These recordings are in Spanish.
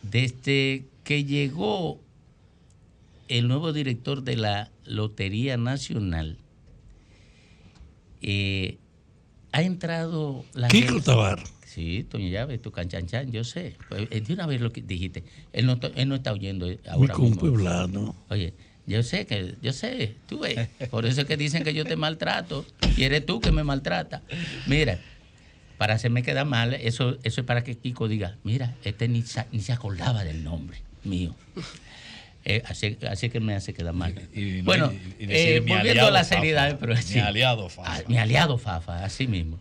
Desde que llegó el nuevo director de la Lotería Nacional, ha entrado la Kiko Tabar. Sí, Toño Llave, tu canchanchan, yo sé. Pues, de una vez lo que dijiste, él no está oyendo ahora Mi mismo. compueblano. Oye, yo sé, tú ves, por eso es que dicen que yo te maltrato y eres tú que me maltrata. Mira, para hacerme quedar mal, eso es para que Kiko diga, mira, ni se acordaba del nombre mío. Así que me hace quedar mal. Bueno, volviendo a la seriedad, pero sí, mi aliado Fafa. Mi aliado Fafa, así mismo.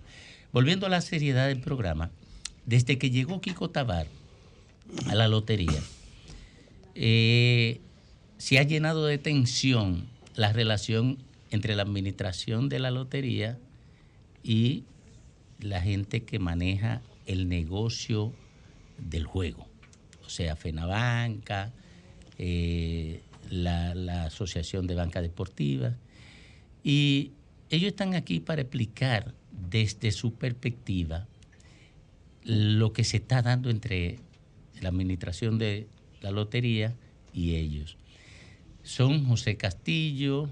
Volviendo a la seriedad del programa, desde que llegó Kiko Tabar a la lotería, se ha llenado de tensión la relación entre la administración de la lotería y la gente que maneja el negocio del juego. O sea, FENABANCA, la Asociación de Banca Deportiva. Y ellos están aquí para explicar desde su perspectiva lo que se está dando entre la administración de la lotería y ellos. Son José Castillo,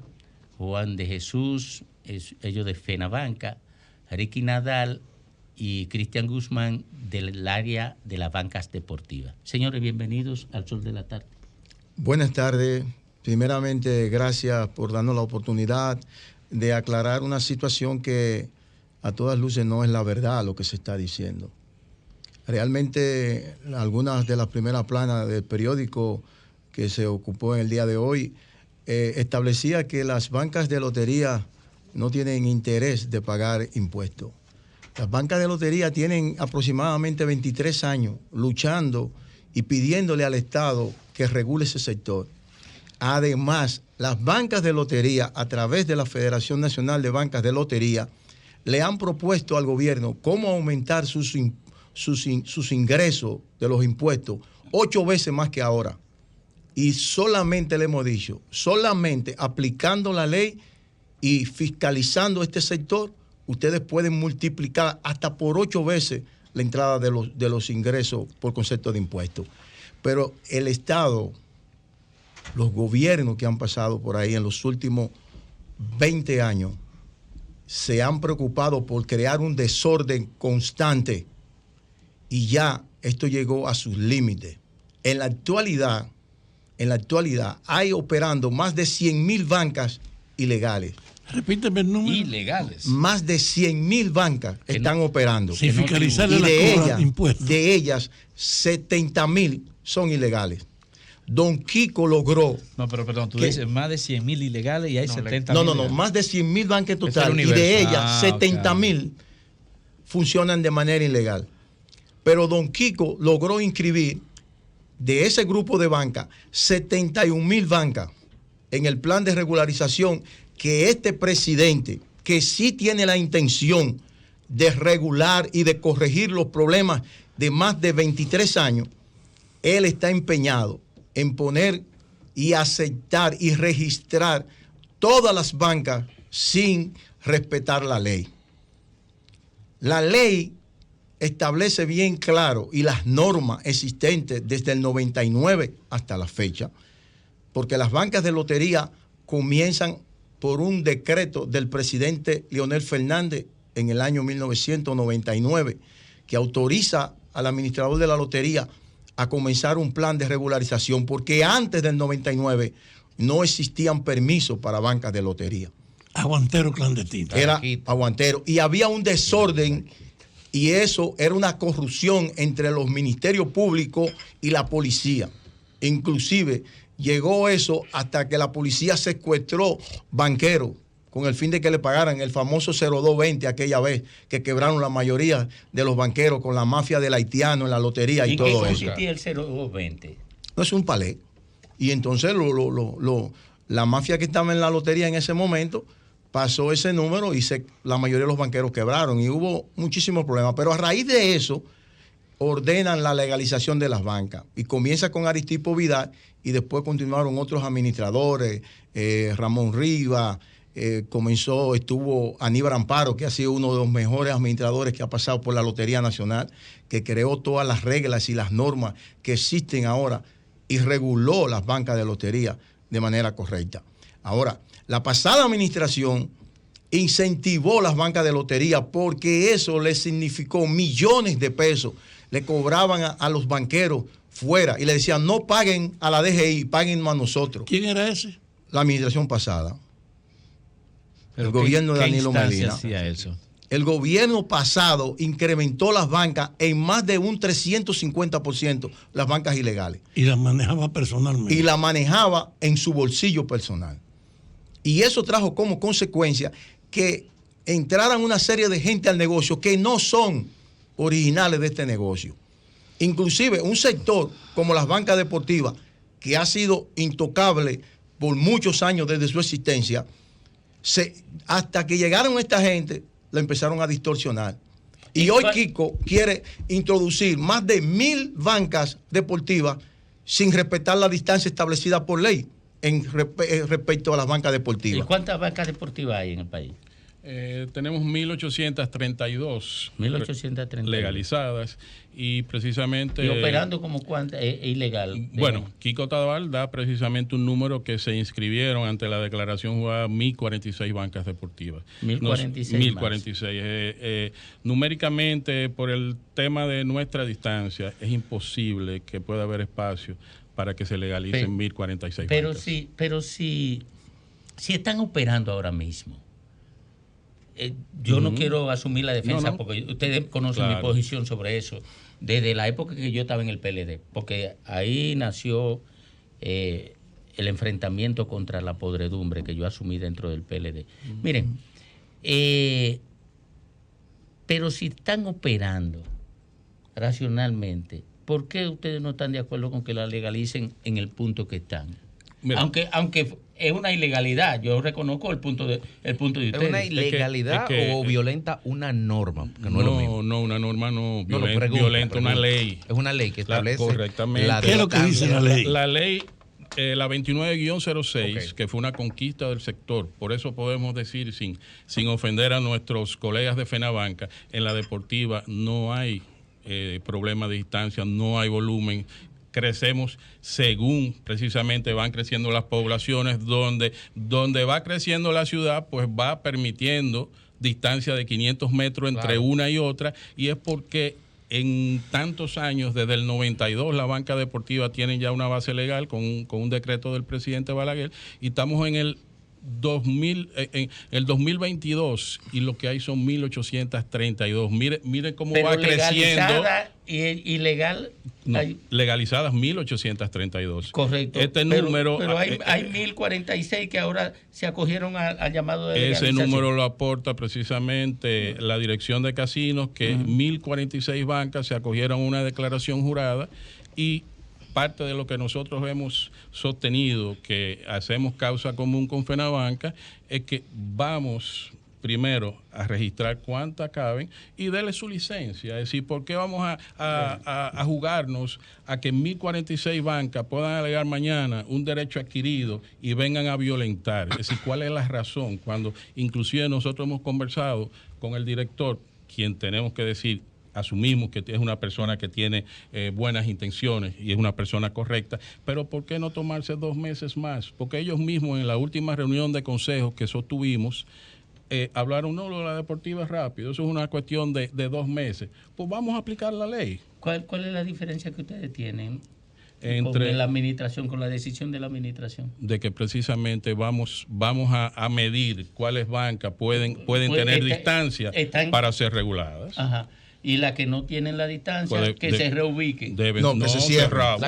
Juan de Jesús, ellos de FENABANCA, Ricky Nadal y Cristian Guzmán del área de las bancas deportivas. Señores, bienvenidos al Sol de la Tarde. Buenas tardes. Primeramente, gracias por darnos la oportunidad de aclarar una situación que a todas luces no es la verdad lo que se está diciendo. Realmente, algunas de las primeras planas del periódico que se ocupó en el día de hoy establecía que las bancas de lotería no tienen interés de pagar impuestos. Las bancas de lotería tienen aproximadamente 23 años luchando y pidiéndole al Estado que regule ese sector. Además, las bancas de lotería, a través de la Federación Nacional de Bancas de Lotería, le han propuesto al gobierno cómo aumentar sus ingresos de los impuestos 8 veces más que ahora. Y solamente le hemos dicho, solamente aplicando la ley y fiscalizando este sector, ustedes pueden multiplicar hasta por 8 veces la entrada de los ingresos por concepto de impuestos. Pero el Estado, los gobiernos que han pasado por ahí en los últimos 20 años, se han preocupado por crear un desorden constante y ya esto llegó a sus límites. En la actualidad hay operando más de 100,000 bancas ilegales. Repíteme el número. Ilegales. Más de 100,000 bancas están operando. Sin fiscalizarle la impuestos. De ellas, 70,000 son ilegales. Don Kiko logró... No, pero perdón, tú dices más de 100,000 ilegales y hay 70,000. No, más de 100,000 bancas total. Y de ellas, 70,000 funcionan de manera ilegal. Pero Don Kiko logró inscribir de ese grupo de bancas 71,000 bancas en el plan de regularización que este presidente, que sí tiene la intención de regular y de corregir los problemas de más de 23 años, él está empeñado en poner y aceptar y registrar todas las bancas sin respetar la ley. La ley establece bien claro y las normas existentes desde el 99 hasta la fecha, porque las bancas de lotería comienzan por un decreto del presidente Leonel Fernández en el año 1999, que autoriza al administrador de la lotería a comenzar un plan de regularización, porque antes del 99 no existían permisos para bancas de lotería. Aguantero clandestino. Era aguantero. Y había un desorden, y eso era una corrupción entre los ministerios públicos y la policía. Inclusive llegó eso hasta que la policía secuestró banqueros con el fin de que le pagaran el famoso 0220 aquella vez que quebraron la mayoría de los banqueros con la mafia del haitiano en la lotería y todo eso. ¿En qué consistía el 0220? No, es un palé. Y entonces la mafia que estaba en la lotería en ese momento pasó ese número y la mayoría de los banqueros quebraron y hubo muchísimos problemas. Pero a raíz de eso, ordenan la legalización de las bancas. Y comienza con Aristipo Vidal y después continuaron otros administradores, Ramón Rivas, estuvo Aníbal Amparo, que ha sido uno de los mejores administradores que ha pasado por la Lotería Nacional, que creó todas las reglas y las normas que existen ahora y reguló las bancas de lotería de manera correcta. Ahora, la pasada administración incentivó las bancas de lotería porque eso les significó millones de pesos. Le cobraban a los banqueros fuera y le decían, no paguen a la DGI, paguen a nosotros. ¿Quién era ese? La administración pasada. Pero el gobierno de Danilo Medina. Hacía eso? El gobierno pasado incrementó las bancas en más de un 350%, las bancas ilegales. Y las manejaba personalmente. Y la manejaba en su bolsillo personal. Y eso trajo como consecuencia que entraran una serie de gente al negocio que no son originales de este negocio. Inclusive un sector como las bancas deportivas, que ha sido intocable por muchos años desde su existencia, hasta que llegaron esta gente, la empezaron a distorsionar. Y hoy Kiko quiere introducir más de 1,000 bancas deportivas sin respetar la distancia establecida por ley respecto a las bancas deportivas. ¿Y cuántas bancas deportivas hay en el país? Tenemos 1.832 legalizadas y precisamente... ¿Y operando como cuántas? ¿Ilegal? Bueno, Kiko Tadal da precisamente un número que se inscribieron ante la declaración jurada 1.046 bancas deportivas. 1.046. Numéricamente, por el tema de nuestra distancia, es imposible que pueda haber espacio para que se legalicen 1.046 bancas. Pero si están operando ahora mismo, yo no quiero asumir la defensa porque ustedes conocen mi posición sobre eso desde la época que yo estaba en el PLD, porque ahí nació el enfrentamiento contra la podredumbre que yo asumí dentro del PLD. Miren, pero si están operando racionalmente, ¿por qué ustedes no están de acuerdo con que la legalicen en el punto que están? Mira, aunque es una ilegalidad, yo reconozco el punto de ustedes. ¿Es una ilegalidad o violenta una norma? No, es lo mismo. No, una norma no, violenta una ley. Es una ley que establece correctamente. ¿Qué es lo que dice la ley? La ley, la 29-06, que fue una conquista del sector, por eso podemos decir, sin ofender a nuestros colegas de FENABANCA, en la deportiva no hay problema de distancia, no hay volumen. Crecemos según precisamente van creciendo las poblaciones, donde va creciendo la ciudad, pues va permitiendo distancia de 500 metros entre una y otra, y es porque en tantos años, desde el 92, la banca deportiva tiene ya una base legal con un decreto del presidente Balaguer, y estamos en el 2022 y lo que hay son 1.832. Mire cómo va creciendo. Ilegal. No, legalizadas 1.832. Correcto. Este número. Pero hay 1.046 que ahora se acogieron al llamado de legalización. Ese número lo aporta precisamente la Dirección de Casinos, que 1.046 bancas se acogieron a una declaración jurada, y parte de lo que nosotros hemos sostenido, que hacemos causa común con FENABANCA, es que vamos primero a registrar cuántas caben y darle su licencia. Es decir, ¿por qué vamos a jugarnos a que 1.046 bancas puedan alegar mañana un derecho adquirido y vengan a violentar? Es decir, ¿cuál es la razón? Cuando inclusive nosotros hemos conversado con el director, quien tenemos que decir, asumimos que es una persona que tiene buenas intenciones y es una persona correcta, pero ¿por qué no tomarse 2 meses más? Porque ellos mismos en la última reunión de consejo que sostuvimos hablaron, no, la deportiva es rápido, eso es una cuestión de 2 meses. Pues vamos a aplicar la ley. ¿Cuál es la diferencia que ustedes tienen entre con la administración, con la decisión de la administración? De que precisamente vamos a medir cuáles bancas pueden tener distancia para ser reguladas. Ajá. Y las que no tienen la distancia, que se reubiquen. Que se cierren.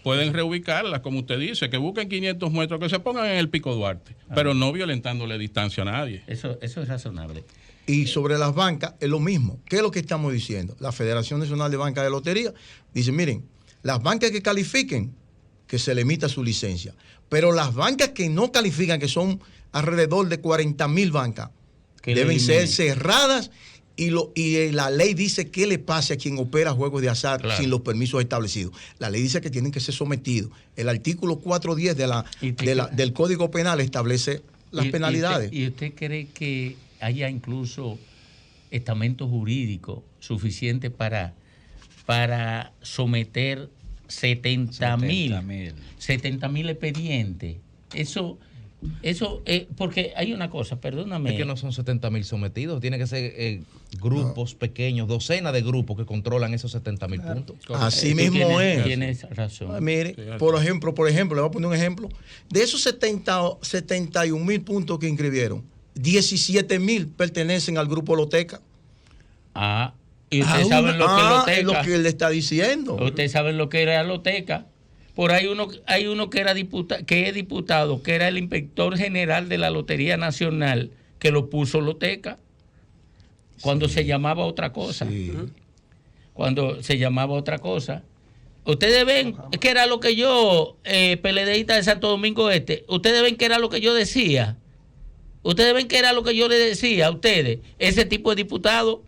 Pueden reubicarlas, como usted dice, que busquen 500 metros, que se pongan en el Pico Duarte, pero no violentándole distancia a nadie. Eso es razonable. Y sobre las bancas, es lo mismo. ¿Qué es lo que estamos diciendo? La Federación Nacional de Bancas de Lotería dice, miren, las bancas que califiquen, que se le emita su licencia. Pero las bancas que no califican, que son alrededor de 40,000 bancas, deben ser cerradas y la ley dice qué le pasa a quien opera juegos de azar sin los permisos establecidos. La ley dice que tienen que ser sometidos. El artículo 410 del Código Penal establece las penalidades. ¿Y usted cree que haya incluso estamento jurídico suficiente para someter 70.000 expedientes? Eso porque hay una cosa, perdóname. Es que no son 70.000 sometidos, tiene que ser grupos pequeños, docenas de grupos que controlan esos 70.000 puntos. Así mismo es. Tienes razón. Mire, por ejemplo, le voy a poner un ejemplo. De esos 71.000 puntos que inscribieron, 17.000 pertenecen al grupo Loteca. Y ustedes saben lo que es Loteca. Es lo que él le está diciendo. Ustedes saben lo que era Loteca. Por ahí hay uno que es diputado, que era el inspector general de la Lotería Nacional, que lo puso Loteca cuando se llamaba otra cosa. Cuando se llamaba otra cosa. Ustedes ven que era lo que yo, PLDista de Santo Domingo Este, ustedes ven que era lo que yo decía. Ustedes ven que era lo que yo les decía a ustedes. Ese tipo de diputado,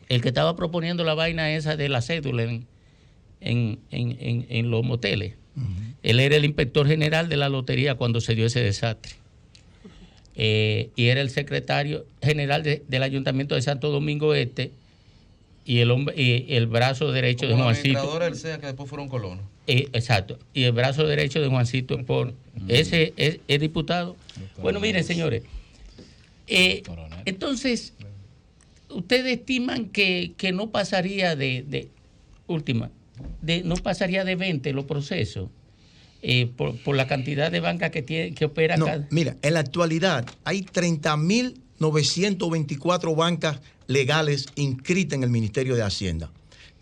el que estaba proponiendo la vaina esa de la cédula en los moteles. Él era el inspector general de la lotería cuando se dio ese desastre. Y era el secretario general del Ayuntamiento de Santo Domingo Este y el brazo derecho de Juancito. Como el SEA, que después fueron colonos. Exacto. Y el brazo derecho de Juancito por ese es diputado. Bueno, miren, señores. Entonces, ustedes estiman que no pasaría no pasaría de 20 los procesos por la cantidad de bancas que opera cada. Mira, en la actualidad hay 30.924 bancas legales inscritas en el Ministerio de Hacienda,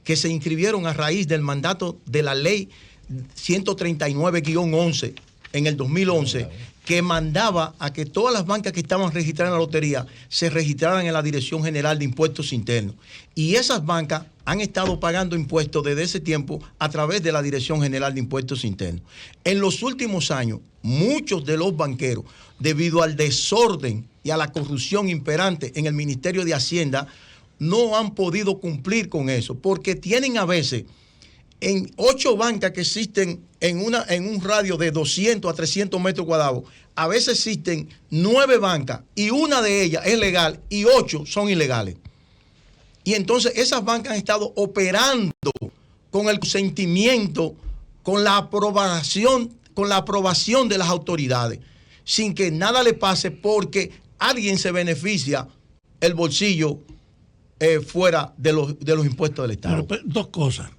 que se inscribieron a raíz del mandato de la ley 139-11 en el 2011, que mandaba a que todas las bancas que estaban registradas en la lotería se registraran en la Dirección General de Impuestos Internos. Y esas bancas han estado pagando impuestos desde ese tiempo a través de la Dirección General de Impuestos Internos. En los últimos años, muchos de los banqueros, debido al desorden y a la corrupción imperante en el Ministerio de Hacienda, no han podido cumplir con eso, porque tienen a veces en 8 bancas que existen en un radio de 200 a 300 metros cuadrados, a veces existen 9 bancas y una de ellas es legal y 8 son ilegales. Y entonces esas bancas han estado operando con el consentimiento, con la aprobación de las autoridades, sin que nada le pase, porque alguien se beneficia el bolsillo fuera de los impuestos del Estado. Pero, dos cosas.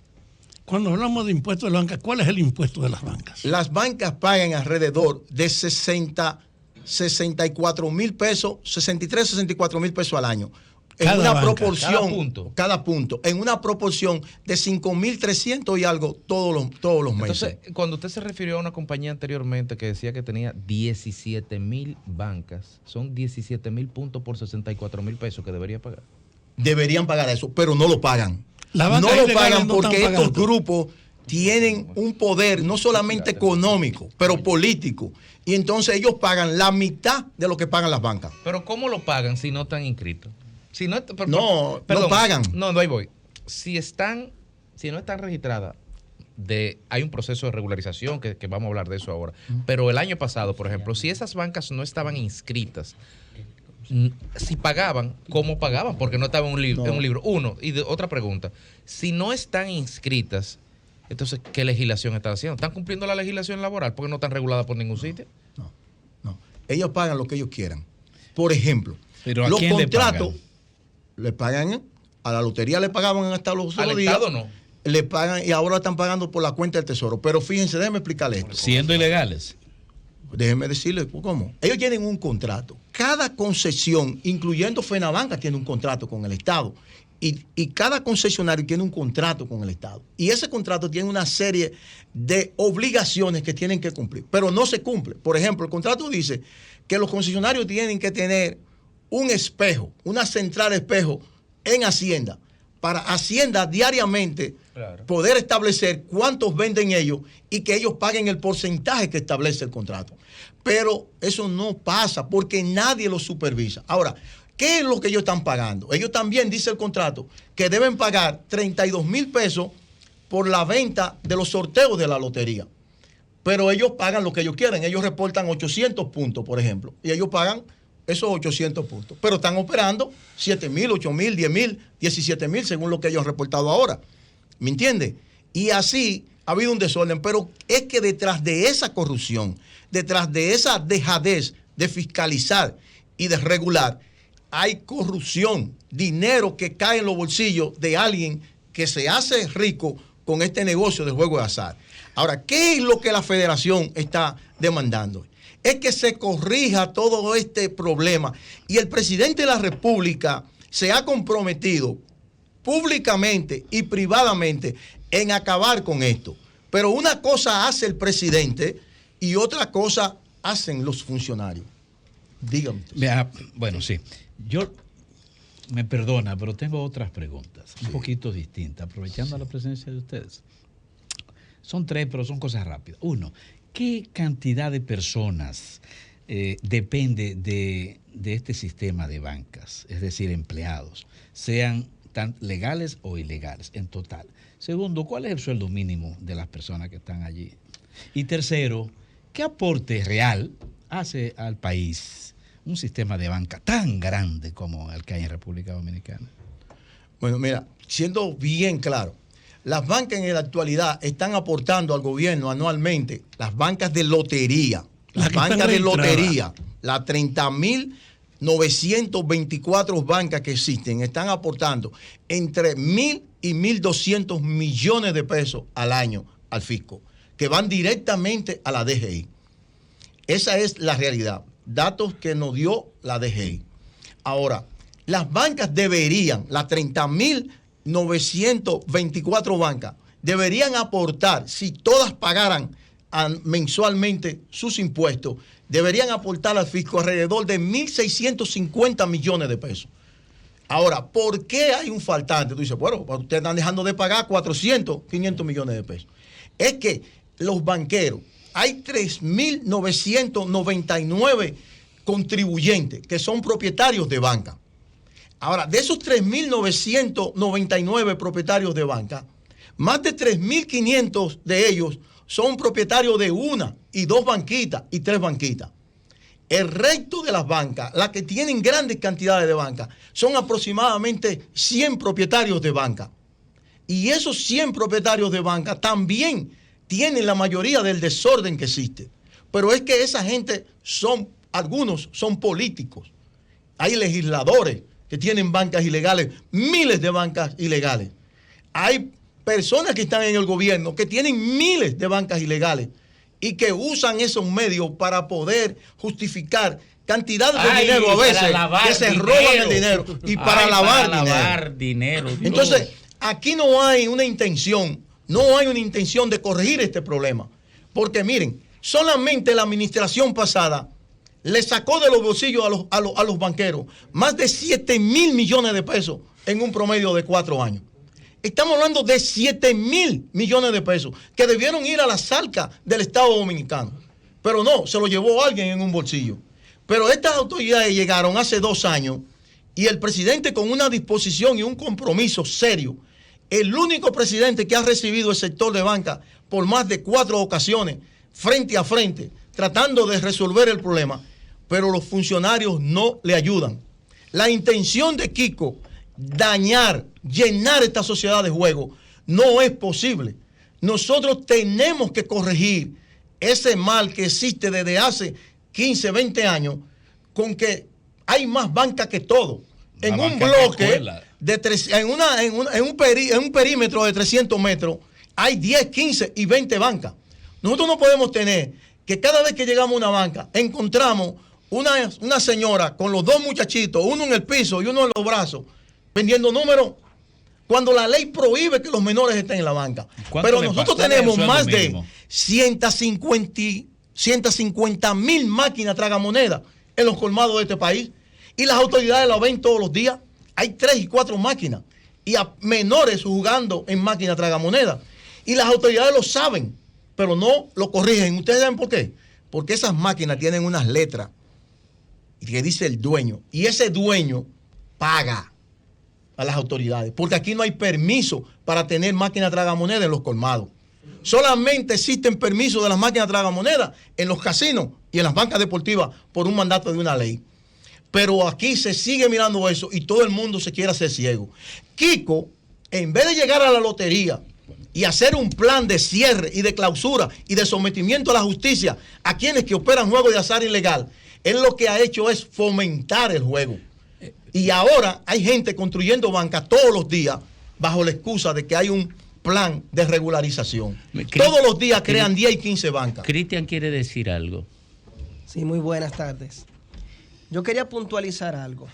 Cuando hablamos de impuestos de la banca, ¿cuál es el impuesto de las bancas? Las bancas pagan alrededor de 64 mil pesos, 63, 64 mil pesos al año. En Cada una banca, proporción, cada punto, en una proporción de 5.300 y algo todos los meses. Entonces, cuando usted se refirió a una compañía anteriormente que decía que tenía 17.000 bancas, son 17.000 puntos por 64.000 pesos que debería pagar. Deberían pagar eso, pero no lo pagan. No lo pagan porque estos grupos tienen un poder no solamente económico, pero político. Y entonces ellos pagan la mitad de lo que pagan las bancas. Pero ¿cómo lo pagan si no están inscritos? No pagan. No, ahí voy. Si no están registradas, hay un proceso de regularización que vamos a hablar de eso ahora. Pero el año pasado, por ejemplo, si esas bancas no estaban inscritas, si pagaban, ¿cómo pagaban? Porque no estaba en un libro. Uno, y otra pregunta, si no están inscritas, entonces, ¿qué legislación están haciendo? ¿Están cumpliendo la legislación laboral porque no están reguladas por ningún sitio? No. Ellos pagan lo que ellos quieran. Por ejemplo, ¿pero a los quién contratos le pagan a la lotería, le pagaban hasta los ¿Al días. Estado no? Le pagan y ahora están pagando por la cuenta del Tesoro. Pero fíjense, déjenme explicarles esto. Siendo ilegales. Déjenme decirles cómo. Ellos tienen un contrato. Cada concesión, incluyendo FENABANCA, tiene un contrato con el Estado. Y cada concesionario tiene un contrato con el Estado. Y ese contrato tiene una serie de obligaciones que tienen que cumplir, pero no se cumple. Por ejemplo, el contrato dice que los concesionarios tienen que tener un espejo, una central espejo en Hacienda, para Hacienda diariamente poder establecer cuántos venden ellos y que ellos paguen el porcentaje que establece el contrato. Pero eso no pasa porque nadie lo supervisa. Ahora, ¿Qué es lo que ellos están pagando? Ellos también, dice el contrato, que deben pagar 32,000 pesos por la venta de los sorteos de la lotería. Pero ellos pagan lo que ellos quieren. Ellos reportan 800 puntos, por ejemplo, y ellos pagan esos 800 puntos. Pero están operando 7,000, 8,000, 10,000, 17,000, según lo que ellos han reportado ahora. ¿Me entiende? Y así ha habido un desorden. Pero es que detrás de esa corrupción, detrás de esa dejadez de fiscalizar y de regular, hay corrupción, dinero que cae en los bolsillos de alguien que se hace rico con este negocio de juego de azar. Ahora, ¿qué es lo que la federación está demandando? Es que se corrija todo este problema. Y el presidente de la República se ha comprometido públicamente y privadamente en acabar con esto. Pero una cosa hace el presidente y otra cosa hacen los funcionarios. Dígame. Bueno, sí. Yo, me perdona, pero tengo otras preguntas, un poquito distintas, aprovechando la presencia de ustedes. Son 3, pero son cosas rápidas. 1, ¿qué cantidad de personas depende de este sistema de bancas? Es decir, empleados, sean tan legales o ilegales, en total. 2, ¿cuál es el sueldo mínimo de las personas que están allí? Y 3, ¿qué aporte real hace al país un sistema de banca tan grande como el que hay en República Dominicana? Bueno, mira, siendo bien claro, las bancas en la actualidad están aportando al gobierno anualmente, las bancas de lotería, las bancas de lotería, las 30,924 bancas que existen, están aportando entre 1,000 y 1,200 millones de pesos al año al fisco, que van directamente a la DGI. Esa es la realidad. Datos que nos dio la DGI. Ahora, las bancas deberían, las 30,924 bancas, deberían aportar, si todas pagaran mensualmente sus impuestos, deberían aportar al fisco alrededor de 1,650 millones de pesos. Ahora, ¿por qué hay un faltante? Tú dices, bueno, ustedes están dejando de pagar 400, 500 millones de pesos. Es que los banqueros, hay 3,999 contribuyentes que son propietarios de banca. Ahora, de esos 3,999 propietarios de banca, más de 3,500 de ellos son propietarios de 1 y 2 banquitas y 3 banquitas. El resto de las bancas, las que tienen grandes cantidades de banca, son aproximadamente 100 propietarios de banca. Y esos 100 propietarios de banca también tienen la mayoría del desorden que existe. Pero es que esa gente algunos son políticos. Hay legisladores que tienen bancas ilegales, miles de bancas ilegales. Hay personas que están en el gobierno que tienen miles de bancas ilegales y que usan esos medios para poder justificar cantidades de dinero a veces que se roban el dinero y para lavar dinero. Entonces, aquí no hay una intención de corregir este problema. Porque miren, solamente la administración pasada le sacó de los bolsillos a los banqueros más de 7,000 millones de pesos en un promedio de 4 años. Estamos hablando de 7,000 millones de pesos que debieron ir a las arcas del Estado Dominicano. Pero no, se lo llevó alguien en un bolsillo. Pero estas autoridades llegaron hace 2 años y el presidente, con una disposición y un compromiso serio, el único presidente que ha recibido el sector de banca por más de 4 ocasiones, frente a frente, tratando de resolver el problema, pero los funcionarios no le ayudan. La intención de Kiko, llenar esta sociedad de juego, no es posible. Nosotros tenemos que corregir ese mal que existe desde hace 15, 20 años, con que hay más banca que todo. En un bloque, en un perímetro de 300 metros, hay 10, 15 y 20 bancas. Nosotros no podemos tener que cada vez que llegamos a una banca, encontramos una señora con los 2 muchachitos, uno en el piso y uno en los brazos, vendiendo números, cuando la ley prohíbe que los menores estén en la banca. Pero nosotros tenemos más de 150,000 máquinas tragamonedas en los colmados de este país. Y las autoridades la ven todos los días. Hay 3 y 4 máquinas. Y a menores jugando en máquinas tragamonedas. Y las autoridades lo saben, pero no lo corrigen. ¿Ustedes saben por qué? Porque esas máquinas tienen unas letras y que dice el dueño. Y ese dueño paga a las autoridades, porque aquí no hay permiso para tener máquinas tragamonedas en los colmados. Solamente existen permisos de las máquinas tragamonedas en los casinos y en las bancas deportivas por un mandato de una ley. Pero aquí se sigue mirando eso y todo el mundo se quiere hacer ciego. Kiko, en vez de llegar a la lotería y hacer un plan de cierre y de clausura y de sometimiento a la justicia a quienes que operan juegos de azar ilegal, él lo que ha hecho es fomentar el juego. Y ahora hay gente construyendo bancas todos los días bajo la excusa de que hay un plan de regularización. Todos los días crean 10 y 15 bancas. Cristian quiere decir algo. Sí, muy buenas tardes. Yo quería puntualizar algo,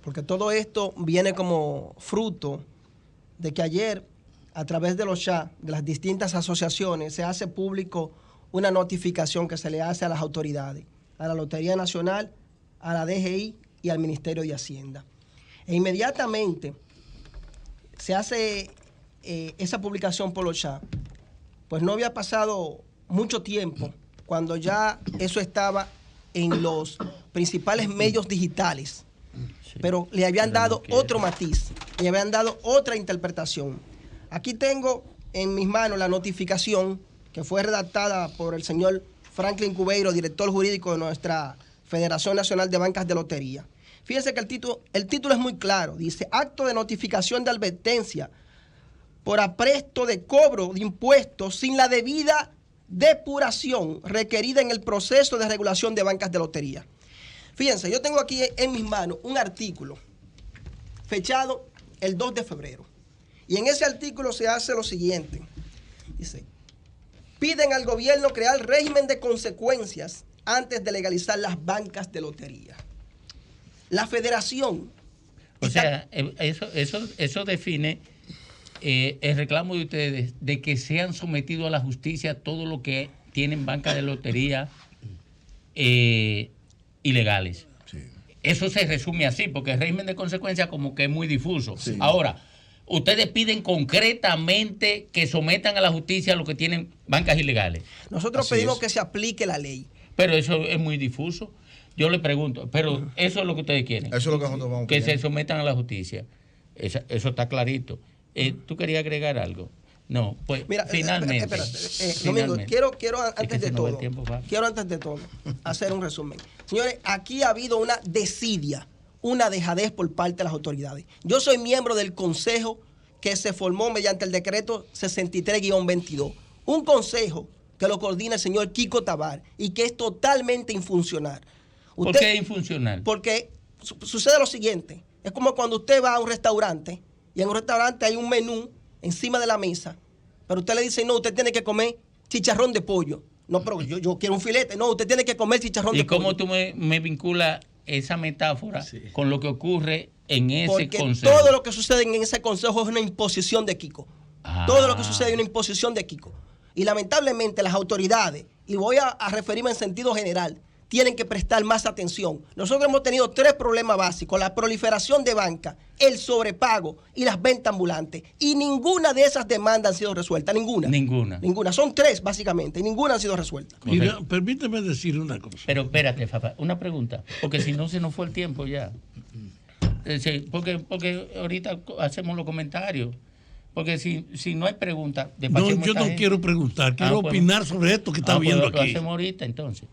porque todo esto viene como fruto de que ayer, a través de los chats de las distintas asociaciones, se hace público una notificación que se le hace a las autoridades, a la Lotería Nacional, a la DGI y al Ministerio de Hacienda. E inmediatamente se hace esa publicación por los chats, pues no había pasado mucho tiempo cuando ya eso estaba en los principales medios digitales, pero le habían dado otro matiz, le habían dado otra interpretación. Aquí tengo en mis manos la notificación que fue redactada por el señor Franklin Cubeiro, director jurídico de nuestra Federación Nacional de Bancas de Lotería. Fíjense que el título es muy claro, dice: acto de notificación de advertencia por apresto de cobro de impuestos sin la debida depuración requerida en el proceso de regulación de bancas de lotería. Fíjense, yo tengo aquí en mis manos un artículo fechado el 2 de febrero. Y en ese artículo se hace lo siguiente. Dice: piden al gobierno crear régimen de consecuencias antes de legalizar las bancas de lotería. La federación... O sea, eso define el reclamo de ustedes de que sean sometidos a la justicia todo lo que tienen bancas de lotería ilegales. Sí. Eso se resume así, porque el régimen de consecuencias como que es muy difuso. Sí. Ahora, ustedes piden concretamente que sometan a la justicia a los que tienen bancas ilegales. Nosotros pedimos que se aplique la ley. Pero eso es muy difuso. Yo le pregunto, pero eso es lo que ustedes quieren. Eso es lo que nosotros vamos a pedir. Que se sometan a la justicia. Eso está clarito. ¿Tú querías agregar algo? No, pues mira, finalmente. Domingo, quiero antes de todo hacer un resumen. Señores, aquí ha habido una desidia, una dejadez por parte de las autoridades. Yo soy miembro del consejo que se formó mediante el decreto 63-22. Un consejo que lo coordina el señor Kiko Tabar y que es totalmente infuncional. ¿Por qué infuncional? Porque sucede lo siguiente. Es como cuando usted va a un restaurante y en un restaurante hay un menú encima de la mesa, pero usted le dice: no, usted tiene que comer chicharrón de pollo. No, pero yo quiero un filete. No, usted tiene que comer chicharrón de pollo. ¿Y cómo tú me vinculas esa metáfora con lo que ocurre en ese consejo? Porque todo lo que sucede en ese consejo es una imposición de Kiko. Todo lo que sucede es una imposición de Kiko. Y lamentablemente las autoridades, y voy a referirme en sentido general, tienen que prestar más atención. Nosotros hemos tenido 3 problemas básicos: la proliferación de banca, el sobrepago y las ventas ambulantes. Y ninguna de esas demandas han sido resueltas. Ninguna. Son 3 básicamente y ninguna han sido resueltas. Mira, permíteme decir una cosa. Pero espérate, Fafa, una pregunta, porque si no se nos fue el tiempo ya. Porque ahorita hacemos los comentarios. Porque si no hay preguntas... yo no quiero preguntar, quiero opinar sobre esto que está viendo aquí. Lo hacemos ahorita entonces.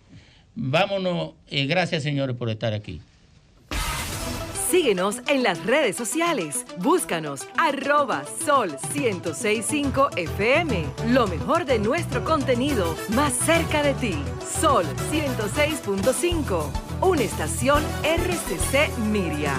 Vámonos. Gracias, señores, por estar aquí. Síguenos en las redes sociales. Búscanos @Sol1065 FM. Lo mejor de nuestro contenido más cerca de ti. Sol 106.5. Una estación RCC Miria.